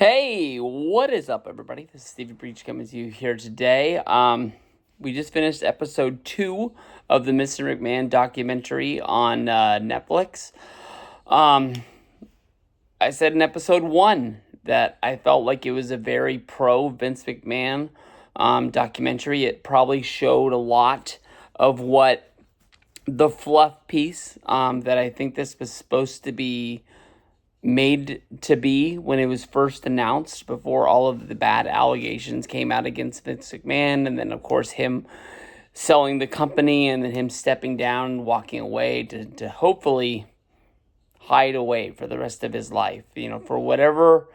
Hey, what is up, everybody? This is Stevie Breach coming to you here today. We just finished episode 2 of the Mr. McMahon documentary on Netflix. Um, I said in episode 1 that I felt like it was a very pro Vince McMahon documentary. It probably showed a lot of what the fluff piece that I think this was supposed to be made to be when it was first announced before all of the bad allegations came out against Vince McMahon, and then of course him selling the company and then him stepping down and walking away to hopefully hide away for the rest of his life, for whatever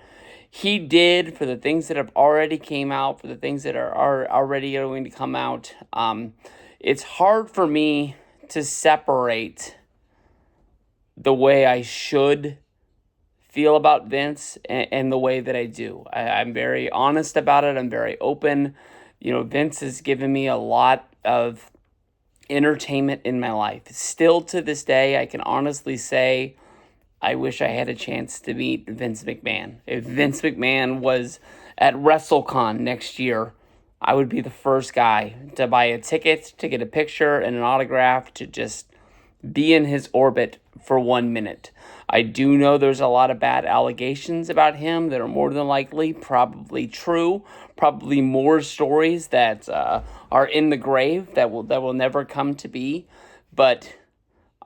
he did, for the things that have already came out, for the things that are already going to come out. It's hard for me to separate the way I should feel about Vince and the way that I do. I'm very honest about it. I'm very open. Vince has given me a lot of entertainment in my life. Still to this day, I can honestly say I wish I had a chance to meet Vince McMahon. If Vince McMahon was at WrestleCon next year, I would be the first guy to buy a ticket, to get a picture and an autograph, to just be in his orbit for 1 minute. I do know there's a lot of bad allegations about him that are more than likely probably true, probably more stories that are in the grave that will never come to be. But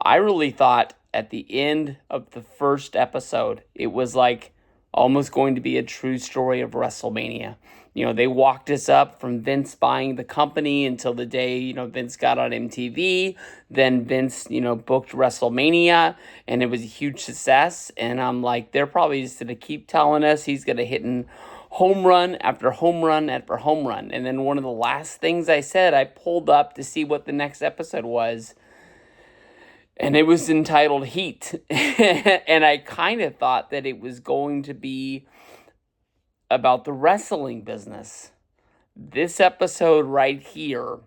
I really thought at the end of the first episode, it was like almost going to be a true story of WrestleMania. They walked us up from Vince buying the company until the day, Vince got on MTV. Then Vince, booked WrestleMania, and it was a huge success. And I'm like, they're probably just going to keep telling us he's going to hit home run after home run after home run. And then one of the last things I said, I pulled up to see what the next episode was, and it was entitled Heat. And I kind of thought that it was going to be about the wrestling business. This episode right here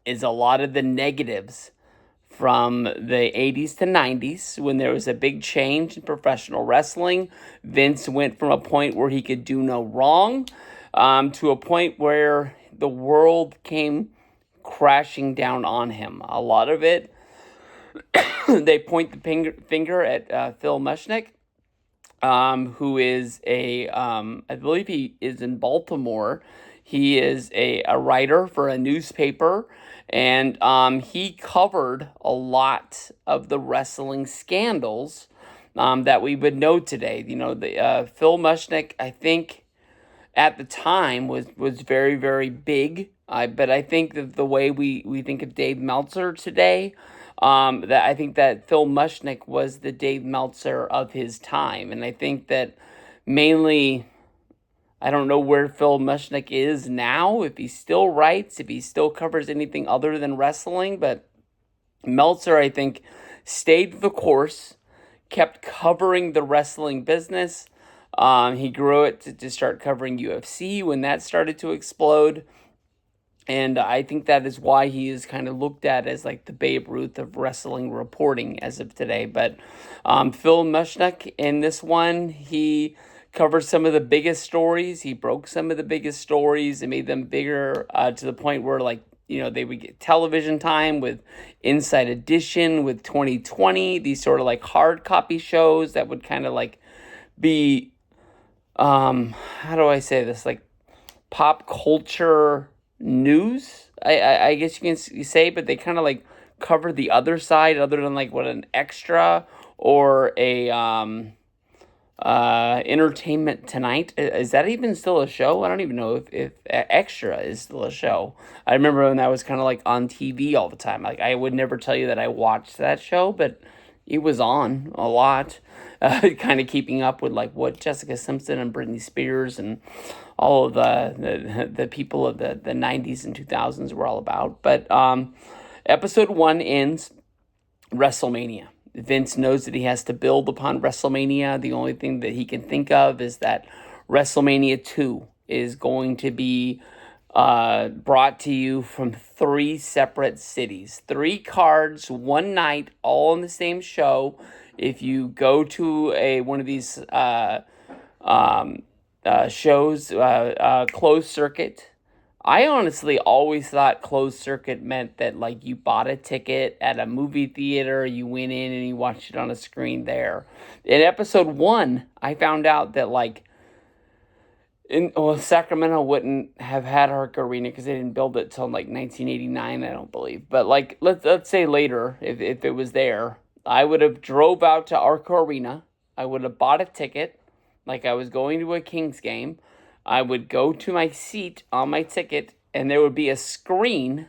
is a lot of the negatives from the 80s to 90s when there was a big change in professional wrestling. Vince went from a point where he could do no wrong to a point where the world came crashing down on him. A lot of it, they point the finger at Phil Mushnick, who is I believe he is in Baltimore. He is a writer for a newspaper, and he covered a lot of the wrestling scandals that we would know today. The Phil Mushnick, I think, at the time was very, very big. But I think that the way we think of Dave Meltzer today, that I think that Phil Mushnick was the Dave Meltzer of his time. And I think that mainly, I don't know where Phil Mushnick is now, if he still writes, if he still covers anything other than wrestling. But Meltzer, I think, stayed the course, kept covering the wrestling business. He grew it to start covering UFC when that started to explode. And I think that is why he is kind of looked at as like the Babe Ruth of wrestling reporting as of today. But Phil Mushnick in this one, he covered some of the biggest stories. He broke some of the biggest stories and made them bigger to the point where, like, they would get television time with Inside Edition, with 2020, these sort of like hard copy shows that would kind of like be, how do I say this, like pop culture news, I guess you can say, but they kind of like cover the other side, other than like what an extra or a Entertainment Tonight. Is that even still a show? I don't even know if Extra is still a show. I remember when that was kind of like on TV all the time. Like, I would never tell you that I watched that show, but it was on a lot. Kind of keeping up with like what Jessica Simpson and Britney Spears and all of the people of the 90s and 2000s were all about. But episode 1 ends WrestleMania. Vince knows that he has to build upon WrestleMania. The only thing that he can think of is that WrestleMania 2 is going to be brought to you from 3 separate cities. 3 cards, 1 night, all in the same show. If you go to one of these shows, closed circuit. I honestly always thought closed circuit meant that like you bought a ticket at a movie theater, you went in and you watched it on a screen there. In episode 1, I found out that like Sacramento wouldn't have had Arca Arena because they didn't build it till like 1989, I don't believe. But like let's say later, if it was there, I would have drove out to Arca Arena. I would have bought a ticket, like I was going to a Kings game. I would go to my seat on my ticket, and there would be a screen,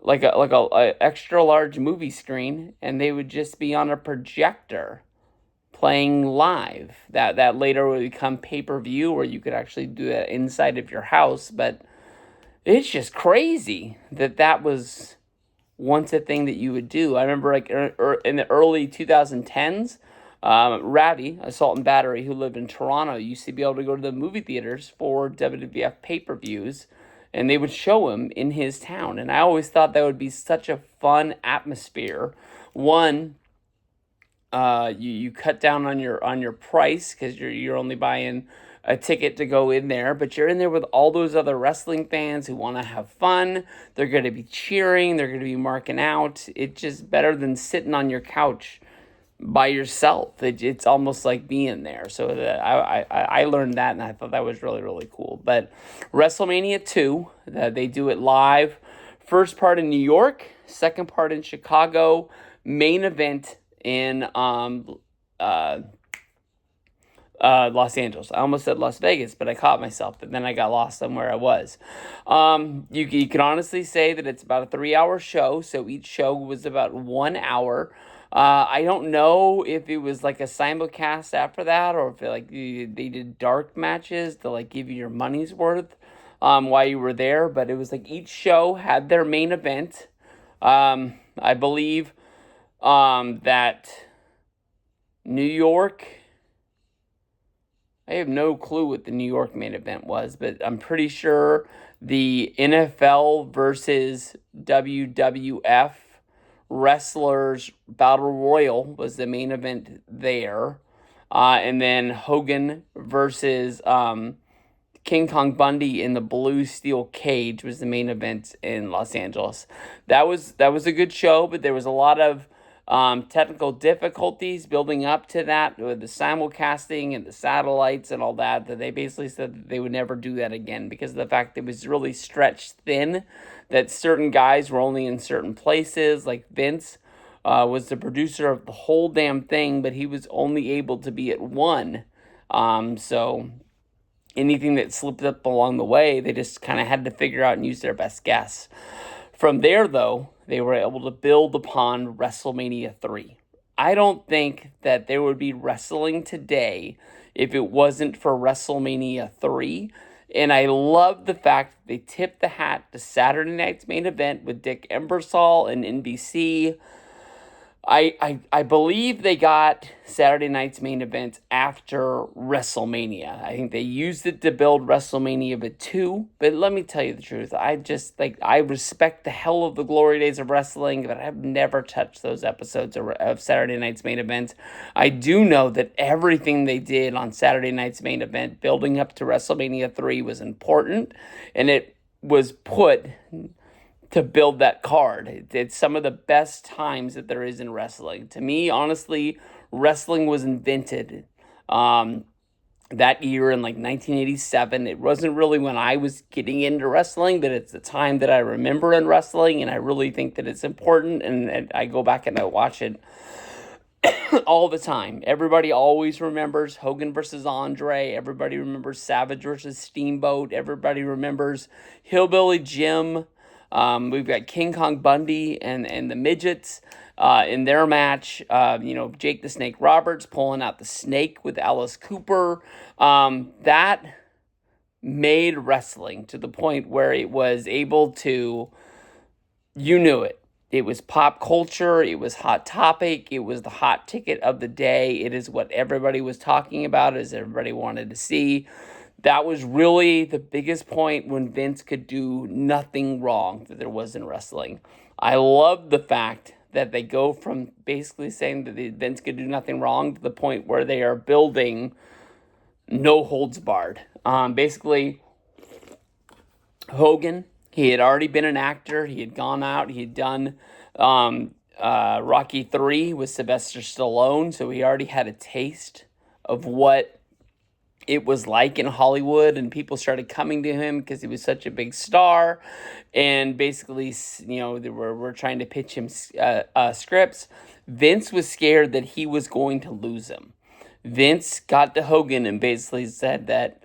like a extra large movie screen, and they would just be on a projector playing live. That later would become pay-per-view, where you could actually do that inside of your house. But it's just crazy that was once a thing that you would do. I remember like in the early 2010s, Ravi, Assault and Battery, who lived in Toronto, used to be able to go to the movie theaters for WWF pay-per-views, and they would show him in his town. And I always thought that would be such a fun atmosphere. One, you cut down on your price because you're only buying a ticket to go in there, but you're in there with all those other wrestling fans who want to have fun. They're going to be cheering. They're going to be marking out. It's just better than sitting on your couch by yourself. It's almost like being there. So I learned that, and I thought that was really, really cool. But WrestleMania 2, they do it live. First part in New York, second part in Chicago, main event in Los Angeles. I almost said Las Vegas, but I caught myself, but then I got lost on where I was. You can honestly say that it's about a 3-hour show, so each show was about 1 hour. I don't know if it was like a simulcast after that, or if they did dark matches to like give you your money's worth while you were there, but it was like each show had their main event. I believe that New York, I have no clue what the New York main event was, but I'm pretty sure the NFL versus WWF Wrestlers Battle Royal was the main event there. And then Hogan versus King Kong Bundy in the blue steel cage was the main event in Los Angeles. That was a good show, but there was a lot of technical difficulties building up to that with the simulcasting and the satellites and all that they basically said that they would never do that again because of the fact that it was really stretched thin, that certain guys were only in certain places. Like Vince was the producer of the whole damn thing, but he was only able to be at one. So anything that slipped up along the way, they just kind of had to figure out and use their best guess. From there, though, they were able to build upon WrestleMania 3. I don't think that there would be wrestling today if it wasn't for WrestleMania 3. And I love the fact that they tipped the hat to Saturday night's main event with Dick Ebersol and NBC. I believe they got Saturday night's main event after WrestleMania. I think they used it to build WrestleMania 2. But let me tell you the truth. I respect the hell of the glory days of wrestling, but I've never touched those episodes of Saturday night's main event. I do know that everything they did on Saturday night's main event, building up to WrestleMania 3, was important, and it was put to build that card. It's some of the best times that there is in wrestling. To me, honestly, wrestling was invented that year in like 1987. It wasn't really when I was getting into wrestling, but it's the time that I remember in wrestling, and I really think that it's important, and I go back and I watch it all the time. Everybody always remembers Hogan versus Andre. Everybody remembers Savage versus Steamboat. Everybody remembers Hillbilly Jim. We've got King Kong Bundy and the Midgets in their match. Jake the Snake Roberts pulling out the snake with Alice Cooper. That made wrestling to the point where it was able to, you knew it. It was pop culture. It was hot topic. It was the hot ticket of the day. It is what everybody was talking about, as everybody wanted to see. That was really the biggest point when Vince could do nothing wrong that there was in wrestling. I love the fact that they go from basically saying that Vince could do nothing wrong to the point where they are building no holds barred. Basically, Hogan, he had already been an actor. He had gone out. He had done Rocky 3 with Sylvester Stallone. So he already had a taste of what it was like in Hollywood, and people started coming to him because he was such a big star. And basically, they were trying to pitch him scripts. Vince was scared that he was going to lose him. Vince got to Hogan and basically said that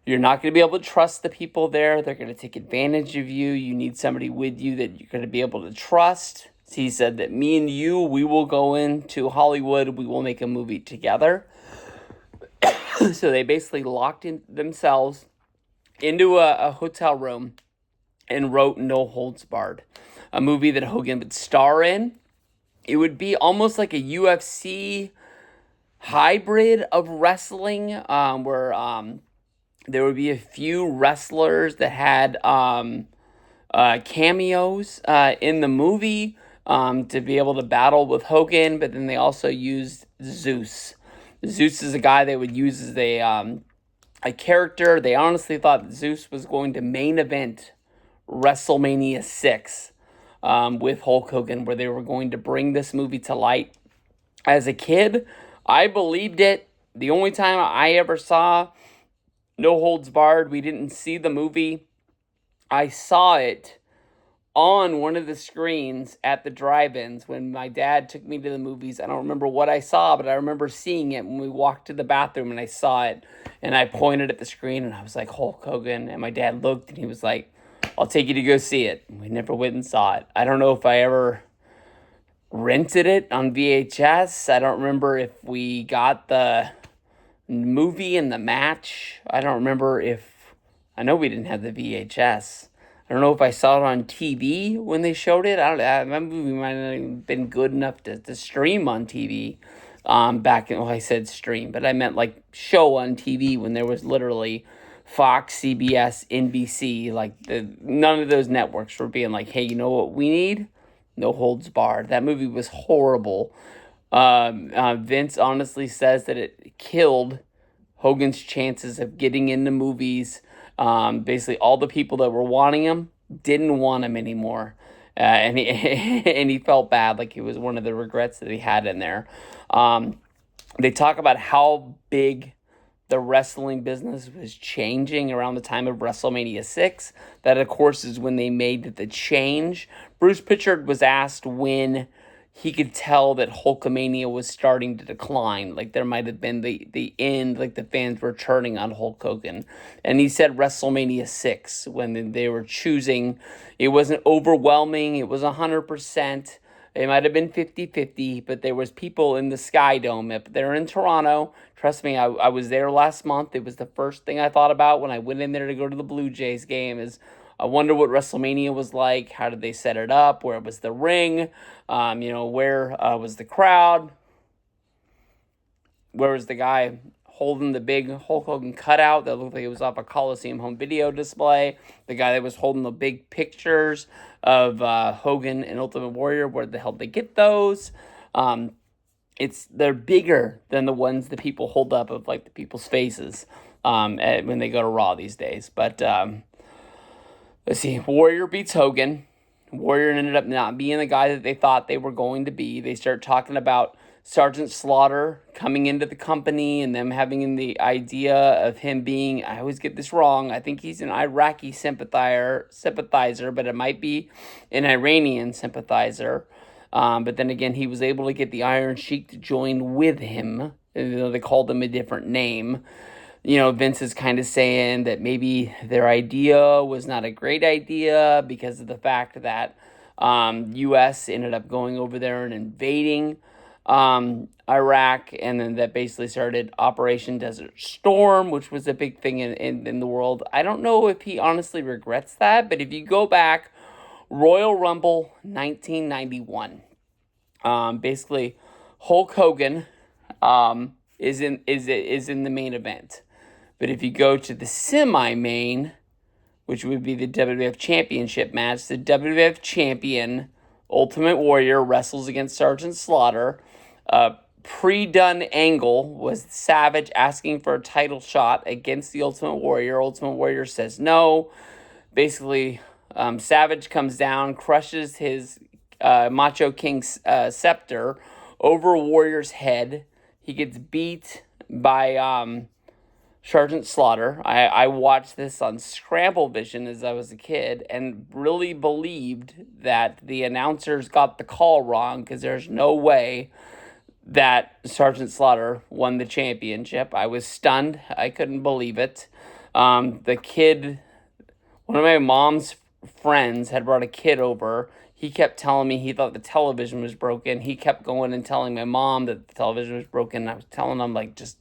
you're not going to be able to trust the people there. They're going to take advantage of you. You need somebody with you that you're going to be able to trust. So he said that me and you, we will go into Hollywood. We will make a movie together. So they basically locked themselves into a hotel room and wrote No Holds Barred, a movie that Hogan would star in. It would be almost like a UFC hybrid of wrestling, where there would be a few wrestlers that had cameos in the movie to be able to battle with Hogan, but then they also used Zeus. Zeus is a guy they would use as a character. They honestly thought that Zeus was going to main event WrestleMania 6 with Hulk Hogan, where they were going to bring this movie to light. As a kid, I believed it. The only time I ever saw No Holds Barred, we didn't see the movie. I saw it on one of the screens at the drive-ins when my dad took me to the movies. I don't remember what I saw, but I remember seeing it when we walked to the bathroom and I saw it. And I pointed at the screen and I was like, Hulk Hogan. And my dad looked and he was like, I'll take you to go see it. We never went and saw it. I don't know if I ever rented it on VHS. I don't remember if we got the movie and the match. I don't remember if... I know we didn't have the VHS. I don't know if I saw it on TV when they showed it. My movie might not have been good enough to stream on TV back in... Well, I said stream, but I meant like show on TV when there was literally Fox, CBS, NBC. Like none of those networks were being like, hey, you know what we need? No Holds Barred. That movie was horrible. Vince honestly says that it killed Hogan's chances of getting into movies. Basically, all the people that were wanting him didn't want him anymore. And he and he felt bad, like it was one of the regrets that he had in there. They talk about how big the wrestling business was changing around the time of WrestleMania 6. That, of course, is when they made the change. Bruce Pritchard was asked when he could tell that Hulkamania was starting to decline. Like there might have been the end, like the fans were turning on Hulk Hogan. And he said WrestleMania 6, when they were choosing. It wasn't overwhelming. It was 100%. It might have been 50-50, but there was people in the Sky Dome. If they're in Toronto, trust me, I was there last month. It was the first thing I thought about when I went in there to go to the Blue Jays game is, I wonder what WrestleMania was like. How did they set it up? Where was the ring? Where was the crowd? Where was the guy holding the big Hulk Hogan cutout that looked like it was off a Coliseum home video display? The guy that was holding the big pictures of Hogan and Ultimate Warrior. Where the hell did they get those? They're bigger than the ones that people hold up of like the people's faces when they go to Raw these days. But let's see. Warrior beats Hogan. Warrior ended up not being the guy that they thought they were going to be. They start talking about Sergeant Slaughter coming into the company and them having the idea of him being, I always get this wrong, I think he's an Iraqi sympathizer, but it might be an Iranian sympathizer. But then again, he was able to get the Iron Sheik to join with him, even though they called him a different name. Vince is kind of saying that maybe their idea was not a great idea because of the fact that U.S. ended up going over there and invading Iraq, and then that basically started Operation Desert Storm, which was a big thing in the world. I don't know if he honestly regrets that, but if you go back, Royal Rumble 1991, basically Hulk Hogan is in the main event. But if you go to the semi-main, which would be the WWF Championship match, the WWF Champion, Ultimate Warrior, wrestles against Sergeant Slaughter. pre-done angle was Savage asking for a title shot against the Ultimate Warrior. Ultimate Warrior says no. Basically, Savage comes down, crushes his Macho King scepter over Warrior's head. He gets beat by Sergeant Slaughter. I watched this on Scramble Vision as I was a kid and really believed that the announcers got the call wrong, because there's no way that Sergeant Slaughter won the championship. I was stunned. I couldn't believe it. The kid, one of my mom's friends had brought a kid over. He kept telling me he thought the television was broken. He kept going and telling my mom that the television was broken. I was telling him, like, just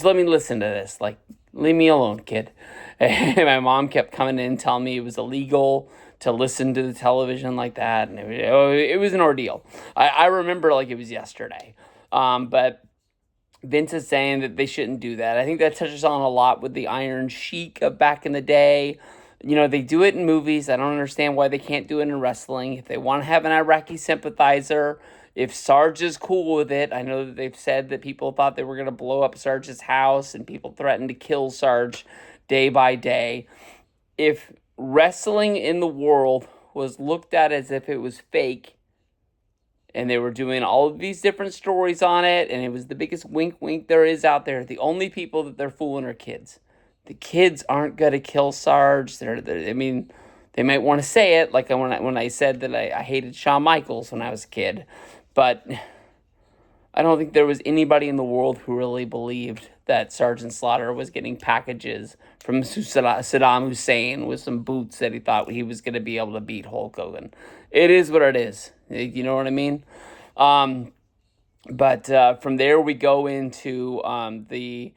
let me listen to this. Like, leave me alone, kid. And my mom kept coming in and telling me it was illegal to listen to the television like that. And it was an ordeal. I remember like it was yesterday. But Vince is saying that they shouldn't do that. I think that touches on a lot with the Iron Sheik of back in the day. You know, they do it in movies. I don't understand why they can't do it in wrestling. If they want to have an Iraqi sympathizer, if Sarge is cool with it, I know that they've said that people thought they were going to blow up Sarge's house and people threatened to kill Sarge day by day. If wrestling in the world was looked at as if it was fake, and they were doing all of these different stories on it, and it was the biggest wink wink there is out there, the only people that they're fooling are kids. The kids aren't going to kill Sarge. I mean, they might want to say it, like when I said that I hated Shawn Michaels when I was a kid. But I don't think there was anybody in the world who really believed that Sergeant Slaughter was getting packages from Saddam Hussein with some boots that he thought he was going to be able to beat Hulk Hogan. It is what it is. You know what I mean? But from there we go into the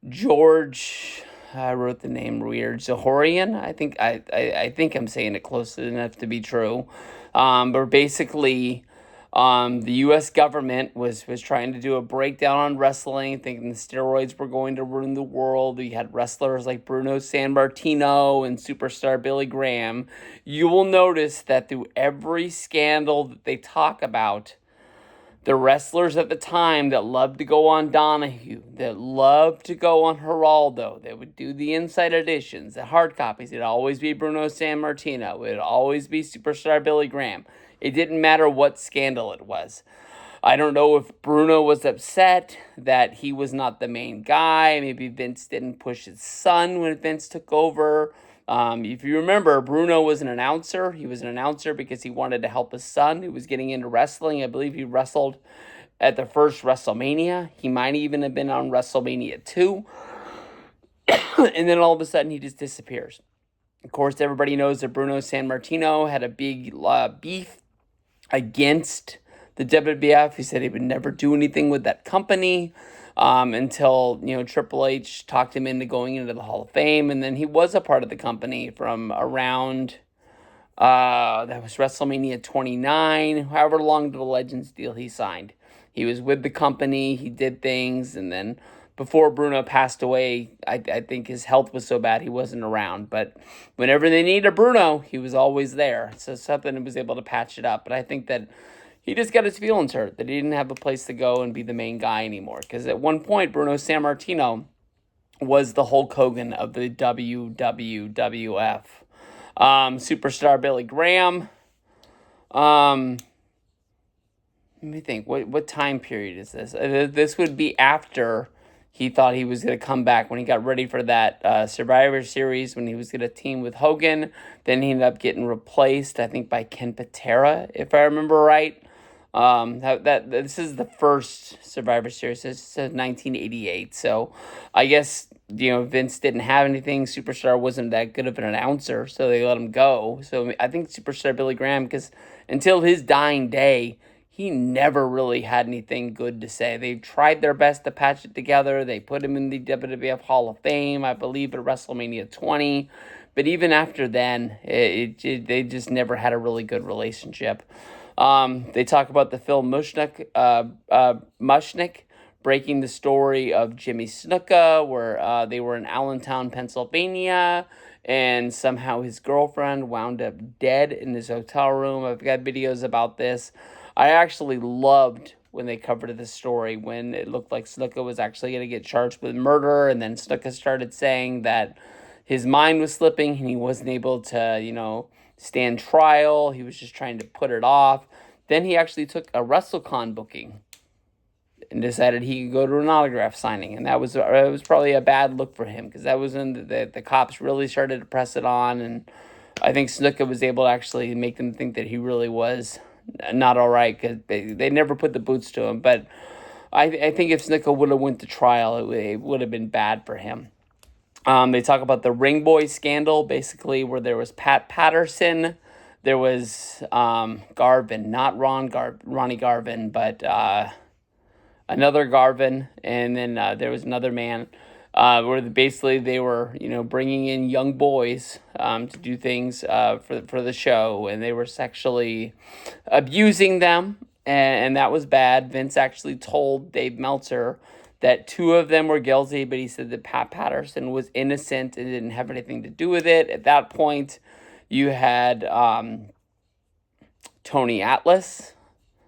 George... I wrote the name weird. Zahorian. I think I'm saying it close enough to be true. But basically, the U.S. government was trying to do a breakdown on wrestling, thinking the steroids were going to ruin the world. We had wrestlers like Bruno Sammartino and superstar Billy Graham. You will notice that through every scandal that they talk about, the wrestlers at the time that loved to go on Donahue, that loved to go on Geraldo, that would do the inside editions, the hard copies, it'd always be Bruno Sammartino. It'd always be superstar Billy Graham. It didn't matter what scandal it was. I don't know if Bruno was upset that he was not the main guy. Maybe Vince didn't push his son when Vince took over. If you remember, Bruno was an announcer. He was an announcer because he wanted to help his son who was getting into wrestling. I believe he wrestled at the first WrestleMania. He might even have been on WrestleMania 2. And then all of a sudden he just disappears. Of course, everybody knows that Bruno Sammartino had a big beef against the WWF. He said he would never do anything with that company. Until, Triple H talked him into going into the Hall of Fame. And then he was a part of the company from around, that was WrestleMania 29, however long the Legends deal he signed. He was with the company, he did things, and then before Bruno passed away, I think his health was so bad he wasn't around. But whenever they needed Bruno, he was always there. So something was able to patch it up. But I think that he just got his feelings hurt, that he didn't have a place to go and be the main guy anymore. Because at one point, Bruno Sammartino was the Hulk Hogan of the WWF. Superstar Billy Graham. Let me think. What time period is this? This would be after he thought he was going to come back, when he got ready for that Survivor Series, when he was going to team with Hogan. Then he ended up getting replaced, I think, by Ken Patera, if I remember right. This is the first Survivor Series. This is 1988. So I guess, Vince didn't have anything. Superstar wasn't that good of an announcer, so they let him go. So I think Superstar Billy Graham, because until his dying day, he never really had anything good to say. They tried their best to patch it together. They put him in the WWF Hall of Fame, I believe, at WrestleMania 20. But even after then, they just never had a really good relationship. They talk about the Phil Mushnick breaking the story of Jimmy Snuka, where they were in Allentown, Pennsylvania, and somehow his girlfriend wound up dead in his hotel room. I've got videos about this. I actually loved when they covered this story, when it looked like Snuka was actually going to get charged with murder, and then Snuka started saying that his mind was slipping and he wasn't able to, stand trial. He was just trying to put it off. Then he actually took a WrestleCon booking and decided he could go to an autograph signing, and that was it was probably a bad look for him, because that was when the cops really started to press it on, and I think Snuka was able to actually make them think that he really was not all right, because they never put the boots to him. But I think if Snuka would have went to trial, it would have been bad for him. They talk about the Ring Boy scandal, basically, where there was Pat Patterson, there was Garvin, not Ronnie Garvin, but another Garvin, and then there was another man, where basically they were, bringing in young boys to do things for the show, and they were sexually abusing them, and that was bad. Vince actually told Dave Meltzer that 2 of them were guilty, but he said that Pat Patterson was innocent and didn't have anything to do with it. At that point, you had Tony Atlas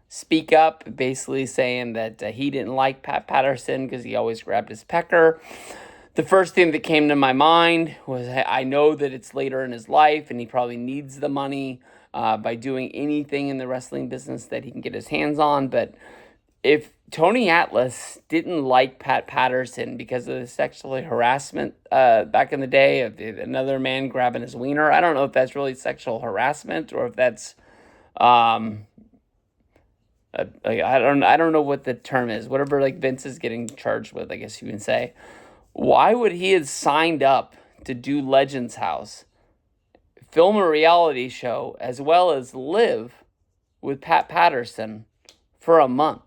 speak up, basically saying that he didn't like Pat Patterson because he always grabbed his pecker. The first thing that came to my mind was, I know that it's later in his life and he probably needs the money by doing anything in the wrestling business that he can get his hands on, but if Tony Atlas didn't like Pat Patterson because of the sexual harassment back in the day of another man grabbing his wiener, I don't know if that's really sexual harassment or if that's I don't know what the term is. Whatever Vince is getting charged with, I guess you can say. Why would he have signed up to do Legends House, film a reality show, as well as live with Pat Patterson for a month?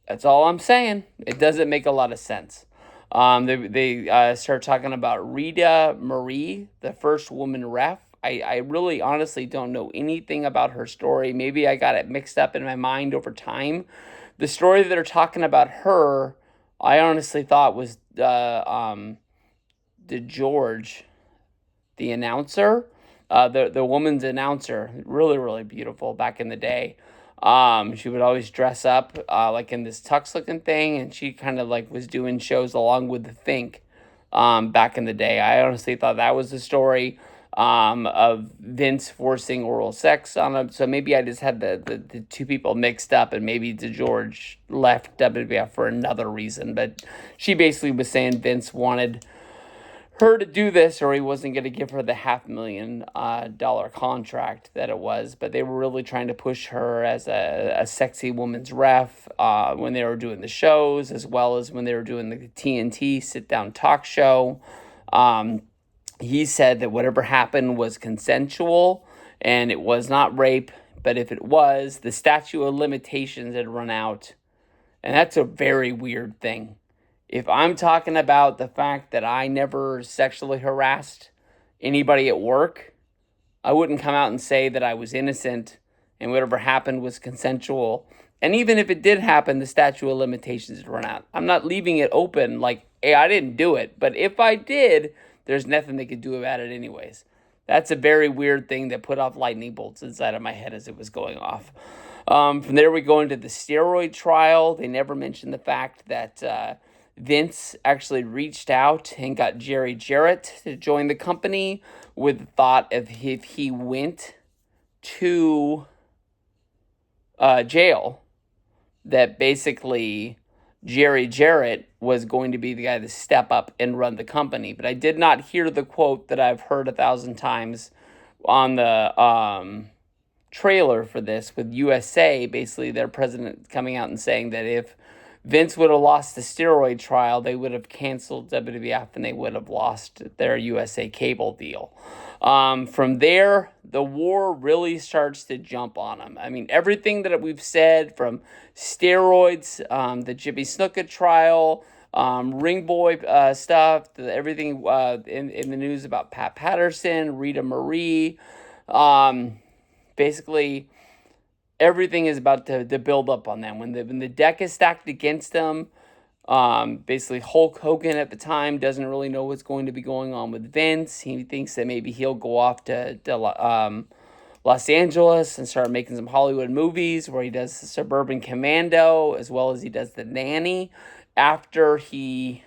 That's all I'm saying. It doesn't make a lot of sense. They start talking about Rita Marie, the first woman ref. I really honestly don't know anything about her story. Maybe I got it mixed up in my mind over time. The story that they're talking about her, I honestly thought was the George, the announcer, the woman's announcer, really, really beautiful back in the day. She would always dress up like in this tux looking thing, and she kind of was doing shows along with the Think back in the day. I honestly thought that was the story of Vince forcing oral sex on him. So maybe I just had the 2 people mixed up, and maybe DeGeorge left WWF for another reason. But she basically was saying Vince wanted her to do this, or he wasn't going to give her the $500,000 contract that it was. But they were really trying to push her as a sexy woman's ref when they were doing the shows, as well as when they were doing the TNT sit-down talk show. He said that whatever happened was consensual and it was not rape, but if it was, the statute of limitations had run out. And that's a very weird thing. If I'm talking about the fact that I never sexually harassed anybody at work, I wouldn't come out and say that I was innocent and whatever happened was consensual. And even if it did happen, the statute of limitations had run out. I'm not leaving it open like, hey, I didn't do it. But if I did, there's nothing they could do about it anyways. That's a very weird thing that put off lightning bolts inside of my head as it was going off. From there, we go into the steroid trial. They never mentioned the fact that Vince actually reached out and got Jerry Jarrett to join the company with the thought of if he went to jail, that basically Jerry Jarrett was going to be the guy to step up and run the company. But I did not hear the quote that I've heard 1,000 times on the trailer for this, with USA, basically their president coming out and saying that if Vince would have lost the steroid trial, they would have canceled WWF and they would have lost their USA cable deal. From there, the war really starts to jump on them. I mean, everything that we've said, from steroids, the Jimmy Snuka trial, Ring Boy stuff, everything in the news about Pat Patterson, Rita Marie, basically everything is about to build up on them. When the deck is stacked against them, basically Hulk Hogan at the time doesn't really know what's going to be going on with Vince. He thinks that maybe he'll go off to Los Angeles and started making some Hollywood movies where he does Suburban Commando as well as he does The Nanny. After I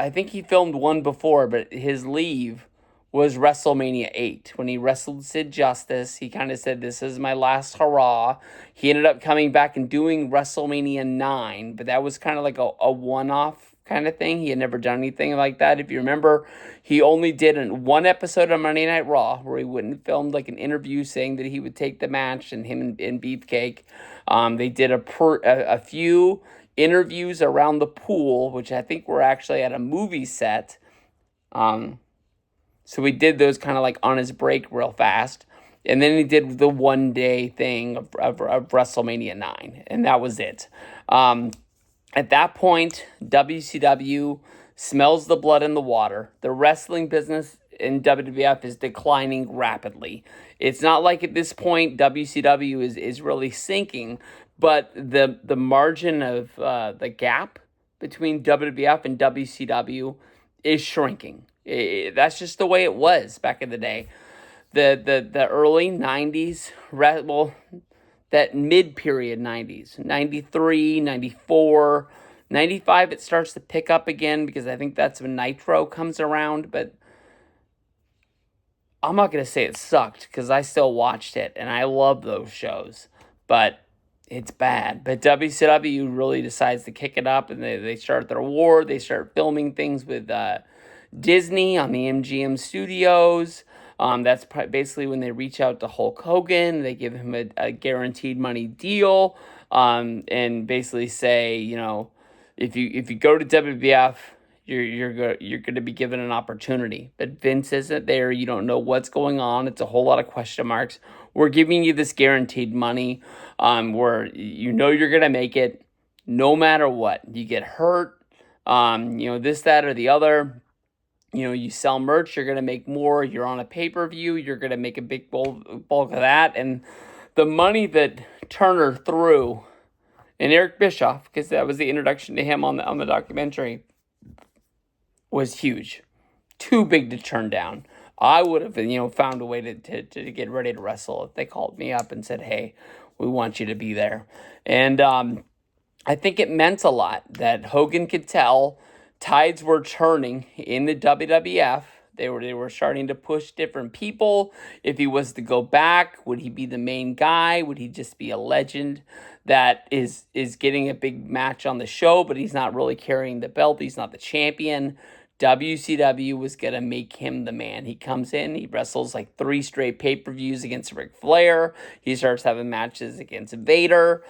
think he filmed one before, but his leave was WrestleMania 8 when he wrestled Sid Justice. He kind of said, "This is my last hurrah." He ended up coming back and doing WrestleMania 9, but that was kind of like a one-off kind of thing. He had never done anything like that. If you remember, he only did one episode of Monday Night Raw where he went and filmed like an interview saying that he would take the match, and him and Beefcake. They did a few interviews around the pool, which I think were actually at a movie set. So we did those kind of like on his break real fast. And then he did the 1 day thing of WrestleMania 9. And that was it. At that point, WCW smells the blood in the water. The wrestling business in WWF is declining rapidly. It's not like at this point WCW is really sinking, but the margin of the gap between WWF and WCW is shrinking. That's just the way it was back in the day. The early 90s, that mid-period 90s, 93, 94, 95, it starts to pick up again because I think that's when Nitro comes around, but I'm not going to say it sucked because I still watched it and I love those shows, but it's bad. But WCW really decides to kick it up and they start their war. They start filming things with Disney on the MGM studios. That's basically when they reach out to Hulk Hogan. They give him a guaranteed money deal, and basically say, if you go to WWF, you're going to be given an opportunity. But Vince isn't there. You don't know what's going on. It's a whole lot of question marks. We're giving you this guaranteed money, where you're going to make it no matter what. You get hurt, this, that, or the other. You sell merch, you're going to make more. You're on a pay-per-view, you're going to make a big bulk of that. And the money that Turner threw, and Eric Bischoff, because that was the introduction to him on the documentary, was huge. Too big to turn down. I would have, found a way to get ready to wrestle if they called me up and said, "Hey, we want you to be there." And I think it meant a lot that Hogan could tell tides were turning in the WWF. They were starting to push different people. If he was to go back, would he be the main guy? Would he just be a legend that is getting a big match on the show, but he's not really carrying the belt? He's not the champion. WCW was going to make him the man. He comes in, he wrestles like 3 straight pay-per-views against Ric Flair. He starts having matches against Vader.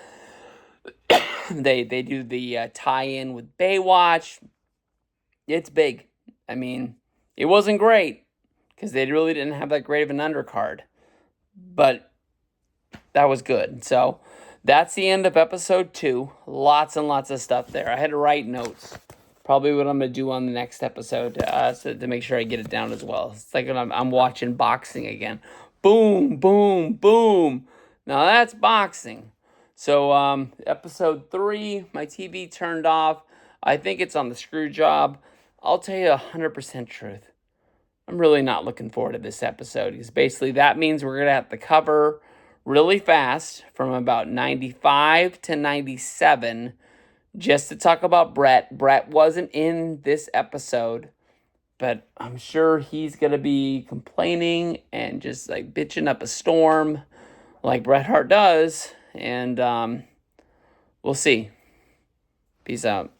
They do the tie-in with Baywatch. It's big. I mean, it wasn't great because they really didn't have that great of an undercard, but that was good. So that's the end of episode 2. Lots and lots of stuff there. I had to write notes. Probably what I'm going to do on the next episode to make sure I get it down as well. It's like when I'm watching boxing again. Boom, boom, boom. Now that's boxing. So episode 3, my TV turned off. I think it's on the screw job. I'll tell you 100% truth. I'm really not looking forward to this episode because basically that means we're going to have to cover really fast from about 95 to 97 just to talk about Brett. Brett wasn't in this episode, but I'm sure he's going to be complaining and just like bitching up a storm like Bret Hart does. And we'll see. Peace out.